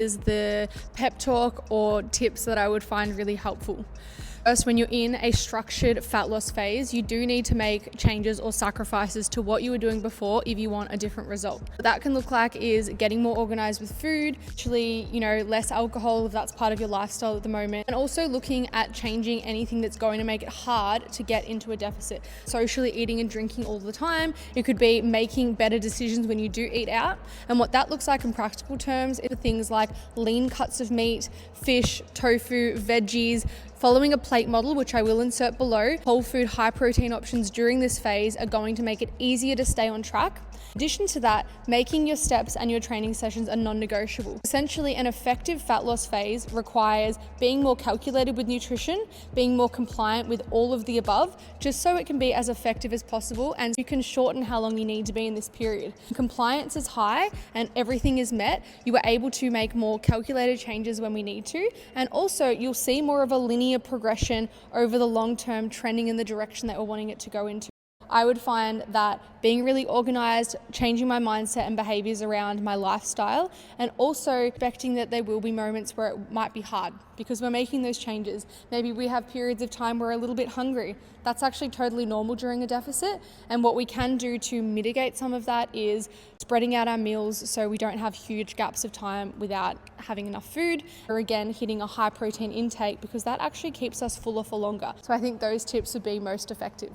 is the pep talk or tips that I would find really helpful. First, when you're in a structured fat loss phase, you do need to make changes or sacrifices to what you were doing before if you want a different result. What that can look like is getting more organized with food, actually, less alcohol if that's part of your lifestyle at the moment, and also looking at changing anything that's going to make it hard to get into a deficit. Socially eating and drinking all the time. It could be making better decisions when you do eat out. And what that looks like in practical terms is things like lean cuts of meat, fish, tofu, veggies, following a plate model, which I will insert below. Whole food, high protein options during this phase are going to make it easier to stay on track. In addition to that, making your steps and your training sessions are non-negotiable. Essentially, an effective fat loss phase requires being more calculated with nutrition, being more compliant with all of the above, just so it can be as effective as possible and you can shorten how long you need to be in this period. Compliance is high and everything is met. You are able to make more calculated changes when we need to, and also you'll see more of a linear progression over the long term, trending in the direction that we're wanting it to go into. I would find that being really organized, changing my mindset and behaviors around my lifestyle, and also expecting that there will be moments where it might be hard because we're making those changes. Maybe we have periods of time where we're a little bit hungry. That's actually totally normal during a deficit. And what we can do to mitigate some of that is spreading out our meals so we don't have huge gaps of time without having enough food, or again, hitting a high protein intake because that actually keeps us fuller for longer. So I think those tips would be most effective.